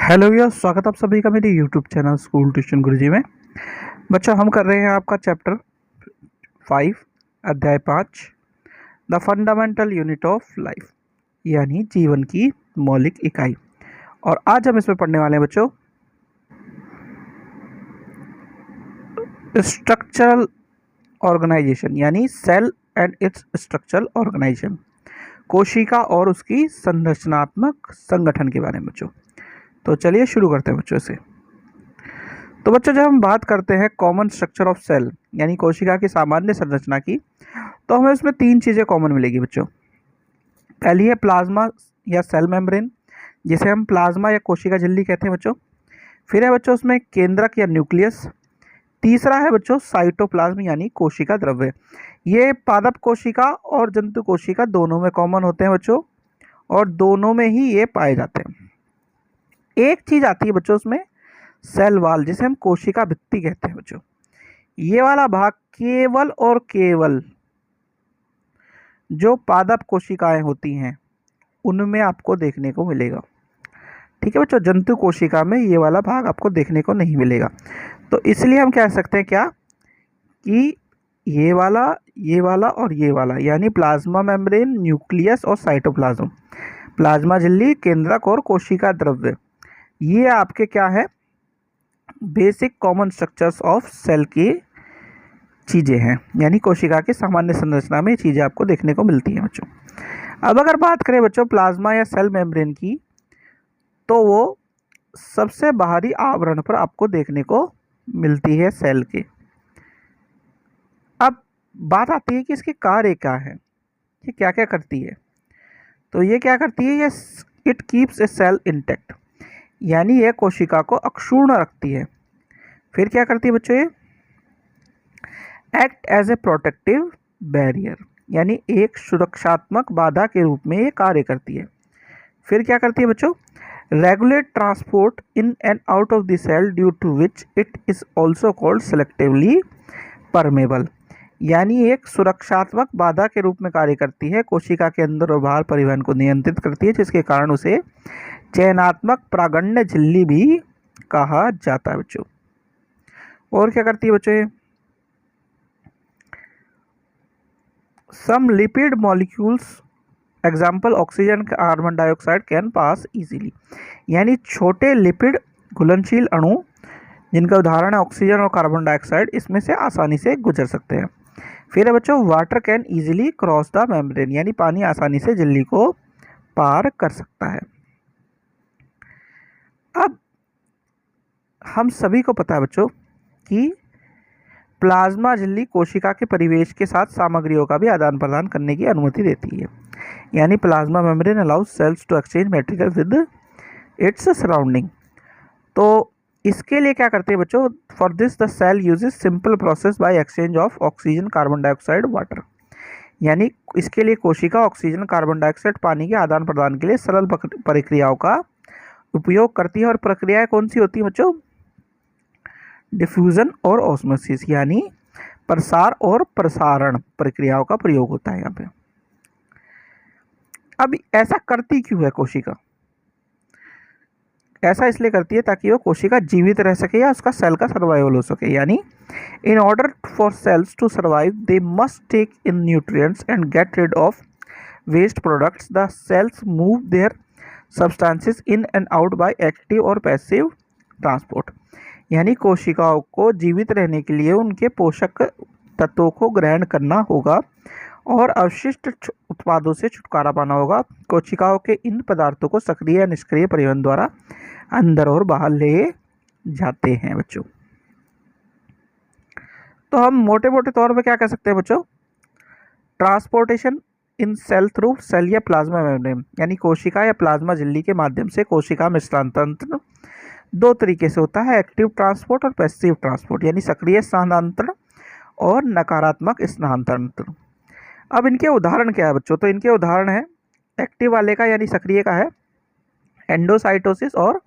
Hello भैया, स्वागत आप सभी का मेरे यूट्यूब चैनल स्कूल ट्यूशन गुरुजी में। बच्चों, हम कर रहे हैं आपका चैप्टर 5 अध्याय 5 the fundamental unit of life, यानी जीवन की मौलिक इकाई। और आज हम इसमें पढ़ने वाले हैं बच्चों स्ट्रक्चरल ऑर्गेनाइजेशन, यानी cell and its structural organisation, कोशिका और उसकी संरचनात्मक संगठन के बारे में बच्चों। तो चलिए शुरू करते हैं बच्चों से। तो बच्चों, जब हम बात करते हैं कॉमन स्ट्रक्चर ऑफ सेल, यानी कोशिका की सामान्य संरचना की, तो हमें उसमें तीन चीज़ें कॉमन मिलेगी बच्चों। पहली है प्लाज्मा या सेल मेम्ब्रेन, जिसे हम प्लाज्मा या कोशिका झिल्ली कहते हैं बच्चों। फिर है बच्चों उसमें केंद्रक या न्यूक्लियस। तीसरा है बच्चों साइटोप्लाज्म, यानी कोशिका द्रव्य। ये पादप कोशिका और जंतु कोशिका दोनों में कॉमन होते हैं बच्चों, और दोनों में ही ये पाए जाते हैं। एक चीज आती है बच्चों उसमें, सेल वाल, जिसे हम कोशिका भित्ति कहते हैं बच्चों। ये वाला भाग केवल और केवल जो पादप कोशिकाएं होती हैं उनमें आपको देखने को मिलेगा। ठीक है बच्चों, जंतु कोशिका में ये वाला भाग आपको देखने को नहीं मिलेगा। तो इसलिए हम कह सकते हैं क्या कि ये वाला और ये वाला, यानी प्लाज्मा मेम्ब्रेन, न्यूक्लियस और साइटोप्लाज्म, प्लाज्मा झिल्ली, केंद्रक और कोशिका द्रव्य, ये आपके क्या है, basic common structures of cell की चीज़ें हैं, यानी कोशिका की सामान्य संरचना में चीज़ें आपको देखने को मिलती हैं बच्चों। अब अगर बात करें बच्चों प्लाज्मा या सेल मेम्ब्रेन की, तो वो सबसे बाहरी आवरण पर आपको देखने को मिलती है सेल के। अब बात आती है कि इसके कार्य क्या है, ये क्या क्या करती है। तो ये क्या करती है, ये it keeps a cell intact, यानी यह कोशिका को अक्षुण्ण रखती है। फिर क्या करती है बच्चों, ये act as a protective barrier, यानी एक सुरक्षात्मक बाधा के रूप में ये कार्य करती है। फिर क्या करती है बच्चों, regulate transport in and out of the cell due to which it is also called selectively permeable, यानी एक सुरक्षात्मक बाधा के रूप में कार्य करती है, कोशिका के अंदर और बाहर परिवहन को नियंत्रित करती है, जिसके कारण उसे चयनात्मक प्रागण्य झिल्ली भी कहा जाता है बच्चों। और क्या करती है बच्चों, ये some lipid molecules example oxygen, carbon dioxide can pass easily, यानी छोटे लिपिड घुलनशील अणु जिनका उदाहरण है ऑक्सीजन और कार्बन डाइऑक्साइड, इसमें से आसानी से गुजर सकते हैं। फिर है बच्चों water can easily cross the membrane, यानी पानी आसानी से झिल्ली को पार कर सकता है। अब हम सभी को पता है बच्चों कि प्लाज्मा झिल्ली कोशिका के परिवेश के साथ सामग्रियों का भी आदान प्रदान करने की अनुमति देती है, यानी plasma membrane allows cells to exchange material with its surrounding. तो इसके लिए क्या करते हैं बच्चों, for this the cell uses simple process by exchange of oxygen, carbon dioxide, water, यानी इसके लिए कोशिका ऑक्सीजन, कार्बन डाइऑक्साइड, पानी के आदान प्रदान के लिए सरल प्रक्रियाओं का उपयोग करती है। और प्रक्रियाएं कौन सी होती है बच्चों, डिफ्यूजन और ऑस्मोसिस, यानी प्रसार और प्रसारण प्रक्रियाओं का प्रयोग होता है यहाँ पे। अब ऐसा करती क्यों है कोशिका, ऐसा इसलिए करती है ताकि वो कोशिका जीवित रह सके या उसका सेल का सर्वाइवल हो सके, यानी in order for cells to survive they must take in nutrients and get rid of waste products. The cells move their substances in and out by active और पैसिव ट्रांसपोर्ट, यानी कोशिकाओं को जीवित रहने के लिए उनके पोषक तत्वों को ग्रहण करना होगा और अवशिष्ट उत्पादों से छुटकारा पाना होगा। कोशिकाओं के इन पदार्थों को सक्रिय या निष्क्रिय परिवहन द्वारा अंदर और बाहर ले जाते हैं बच्चों। तो हम मोटे मोटे तौर पे क्या कह सकते हैं बच्चों, transportation in cell through cell या प्लाज्मा मेम्ब्रेन, यानी कोशिका या प्लाज्मा झिल्ली के माध्यम से कोशिका में स्थानांतरण दो तरीके से होता है, एक्टिव ट्रांसपोर्ट और पैसिव ट्रांसपोर्ट, यानी सक्रिय स्थानांतरण और नकारात्मक स्थानांतरण। अब इनके उदाहरण क्या है बच्चों, तो इनके उदाहरण है एक्टिव वाले का, यानी सक्रिय का है एंडोसाइटोसिस और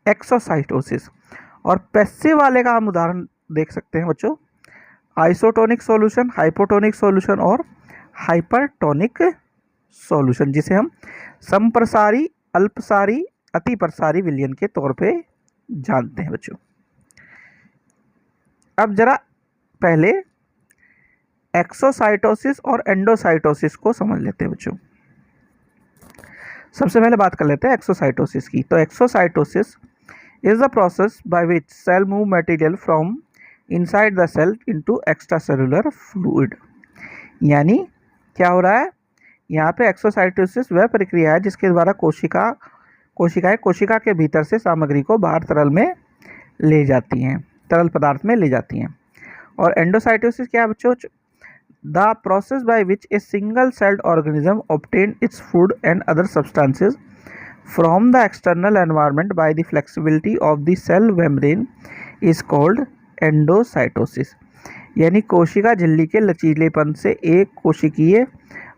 एक्सोसाइटोसिस, और पैसिव वाले का हम उदाहरण देख सकते हैं बच्चों आइसोटोनिक सॉल्यूशन, हाइपोटोनिक सॉल्यूशन और हाइपरटोनिक सॉल्यूशन, जिसे हम संप्रसारी, अल्पसारी अति प्रसारी विलयन के तौर पे जानते हैं बच्चों। अब जरा पहले एक्सोसाइटोसिस और एंडोसाइटोसिस को समझ लेते हैं बच्चों। सबसे पहले बात कर लेते हैं एक्सोसाइटोसिस की। तो exocytosis is the process by which cell move material from inside the cell into extracellular fluid. यानी क्या हो रहा है यहाँ पे, एक्सोसाइटोसिस वह प्रक्रिया है जिसके द्वारा कोशिकाएं कोशिका के भीतर से सामग्री को बाहर तरल में ले जाती हैं, तरल पदार्थ में ले जाती हैं। और एंडोसाइटोसिस क्या है बच्चों? The process by which a single celled organism obtain its food and other substances from the external environment by the flexibility of the cell membrane is called endocytosis. यानी कोशिका झिल्ली के लचीलेपन से एक कोशिकीय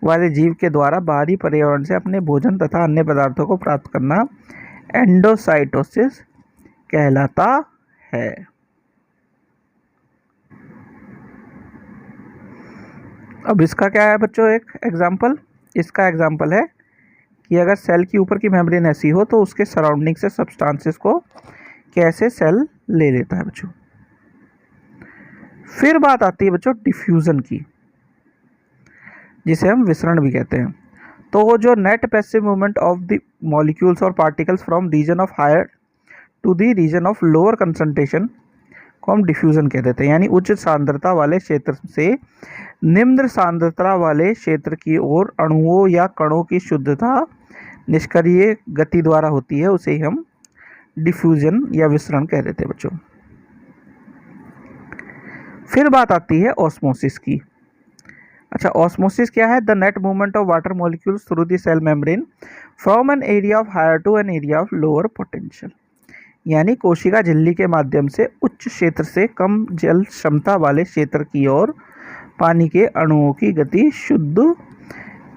वाले जीव के द्वारा बाहरी पर्यावरण से अपने भोजन तथा अन्य पदार्थों को प्राप्त करना एंडोसाइटोसिस कहलाता है। अब इसका क्या है बच्चों एक एग्जाम्पल? इसका एग्जाम्पल है कि अगर सेल की ऊपर की मेम्ब्रेन ऐसी हो तो उसके सराउंडिंग से सब्सटेंसेस को कैसे सेल ले लेता है बच्चों। फिर बात आती है बच्चों डिफ्यूजन की, जिसे हम विसरण भी कहते हैं। तो वो जो net passive movement of the molecules और particles from region of higher to the region of lower concentration को हम डिफ्यूजन कह देते हैं। यानी उच्च सांद्रता वाले क्षेत्र से निम्न सांद्रता वाले क्षेत्र की ओर अणुओं या कणों की शुद्धता निष्क्रिय गति द्वारा होती है, उसे हम डिफ्यूजन या विसरण कह देते हैं बच्चों। फिर बात आती है ऑस्मोसिस की। अच्छा, ऑस्मोसिस क्या है? The net movement of water molecules through the cell membrane from an area of higher to an area of lower potential. यानी कोशिका झिल्ली के माध्यम से उच्च क्षेत्र से कम जल क्षमता वाले क्षेत्र की ओर पानी के अणुओं की गति, शुद्ध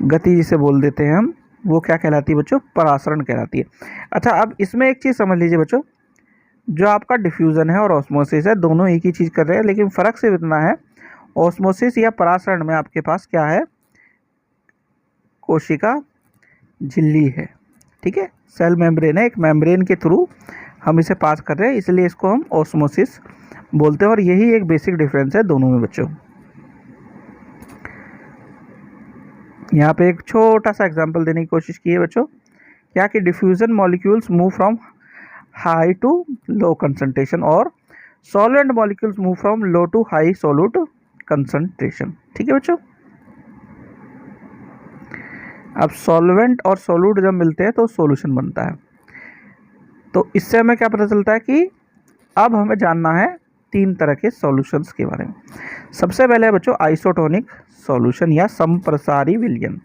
गति जिसे बोल देते हैं हम, वो क्या कहलाती है बच्चों? परासरण कहलाती है। अच्छा, अब इसमें एक चीज़ समझ लीजिए बच्चों, जो आपका डिफ्यूज़न है और ऑस्मोसिस है, दोनों एक ही चीज़ कर रहे हैं, लेकिन फ़र्क सिर्फ इतना है, ऑस्मोसिस या परासरण में आपके पास क्या है? कोशिका झिल्ली है, ठीक है, सेल मेम्ब्रेन है, एक मेम्ब्रेन के थ्रू हम इसे पास कर रहे हैं, इसलिए इसको हम ऑस्मोसिस बोलते हैं। और यही एक बेसिक डिफरेंस है दोनों में बच्चों। यहाँ पे एक छोटा सा एग्जांपल देने की कोशिश की है बच्चों, क्या कि diffusion molecules move from high to low concentration और solvent molecules move from low to high solute concentration. ठीक है बच्चों। अब सॉल्वेंट और सॉल्यूट जब मिलते हैं तो सॉल्यूशन बनता है। तो इससे हमें क्या पता चलता है कि अब हमें जानना है तीन तरह के सॉल्यूशंस के बारे में। सबसे पहले है बच्चों आइसोटोनिक सॉल्यूशन या समप्रसारी विलयन।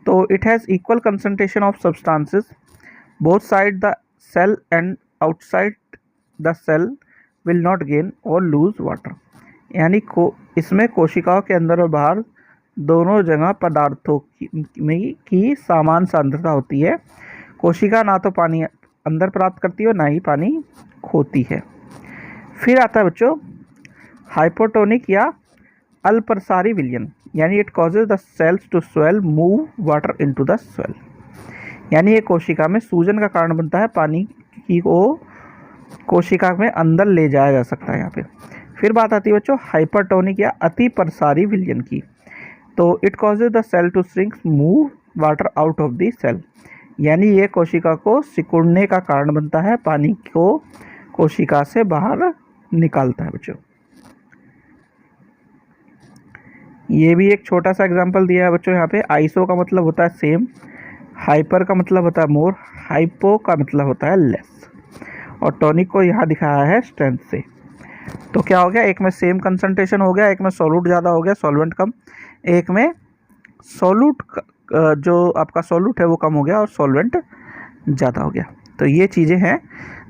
तो it has equal concentration of substances both side the cell and outside the cell will not gain और लूज वाटर। यानी इसमें कोशिकाओं के अंदर और बाहर दोनों जगह पदार्थों की समान सांद्रता होती है। कोशिका ना तो पानी अंदर प्राप्त करती है और ना ही पानी खोती है। फिर आता है बच्चों हाइपोटोनिक या अल्पप्रसारी विलयन, यानी it causes the cells to swell move water into the swell. यानी ये कोशिका में सूजन का कारण बनता है, पानी की को कोशिका में अंदर ले जाया जा सकता है यहाँ पे। फिर बात आती है बच्चों हाइपरटोनिक या अति प्रसारी विलयन की। तो it causes the cell to shrink move water out of the cell. यानी ये कोशिका को सिकुड़ने का कारण बनता है, पानी को कोशिका से बाहर निकालता है बच्चों। ये भी एक छोटा सा एग्जांपल दिया है बच्चों यहाँ पे। आइसो का मतलब होता है सेम, हाइपर का मतलब होता है मोर, हाइपो का मतलब होता है लेस, और टॉनिक को यहाँ दिखाया है स्ट्रेंथ से। तो क्या हो गया, एक में सेम कंसंट्रेशन हो गया, एक में सॉल्यूट ज़्यादा हो गया, सॉल्वेंट कम, एक में सॉल्यूट जो आपका सॉल्यूट है वो कम हो गया और सॉल्वेंट ज़्यादा हो गया। तो ये चीज़ें हैं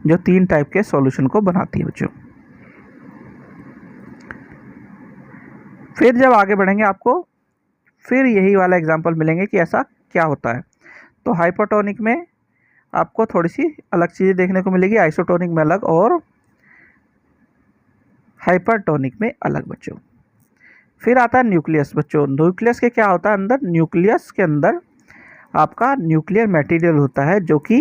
जो तीन टाइप के सॉल्यूशन को बनाती है बच्चों। फिर जब आगे बढ़ेंगे आपको फिर यही वाला एग्जांपल मिलेंगे कि ऐसा क्या होता है। तो हाइपोटोनिक में आपको थोड़ी सी अलग चीज़ें देखने को मिलेगी, आइसोटोनिक में अलग और हाइपरटोनिक में अलग बच्चों। फिर आता है न्यूक्लियस बच्चों। न्यूक्लियस के क्या होता है अंदर, न्यूक्लियस के अंदर आपका न्यूक्लियर मटेरियल होता है जो कि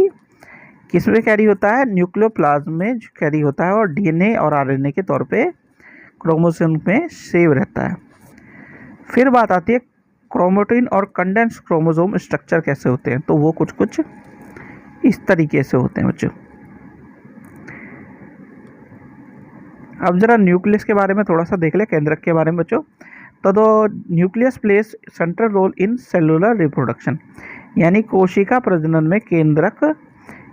किसमें कैरी होता है? न्यूक्लियोप्लाज्म में कैरी होता है और डीएनए और आरएनए के तौर पे क्रोमोसोम में सेव रहता है। फिर बात आती है क्रोमेटिन और कंडेंस क्रोमोसोम स्ट्रक्चर कैसे होते हैं। तो वो कुछ कुछ इस तरीके से होते हैं बच्चों। अब जरा न्यूक्लियस के बारे में थोड़ा सा देख ले, केंद्रक के बारे में बच्चों। तो nucleus plays central role in cellular reproduction, यानी कोशिका प्रजनन में केंद्रक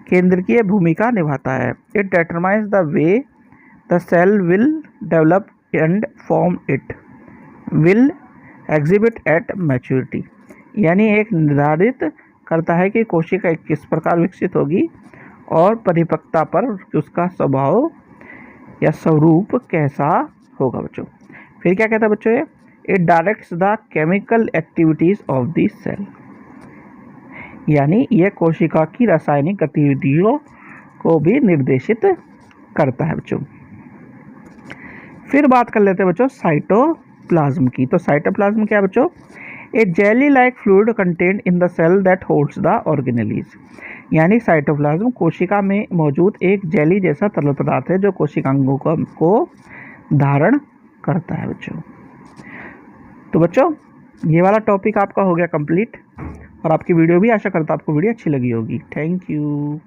केंद्रकीय भूमिका निभाता है। It determines the way the cell will develop and form, it will exhibit at maturity, यानी एक निर्धारित करता है कि कोशिका किस प्रकार विकसित होगी और परिपक्वता पर उसका स्वभाव या स्वरूप कैसा होगा बच्चों। फिर क्या कहता है बच्चों ये? It directs the chemical activities of the cell, यानी यह कोशिका की रासायनिक गतिविधियों को भी निर्देशित करता है बच्चों। फिर बात कर लेते हैं बच्चों साइटोप्लाज्म की। तो साइटोप्लाज्म क्या है बच्चों? A jelly like fluid content in the cell that holds the organelles, यानी साइटोप्लाज्म कोशिका में मौजूद एक जेली जैसा तरल पदार्थ है जो कोशिकांगों को धारण करता है बच्चों। तो बच्चों ये वाला टॉपिक आपका हो गया कंप्लीट, और आपकी वीडियो भी आशा करता आपको वीडियो अच्छी लगी होगी। Thank you.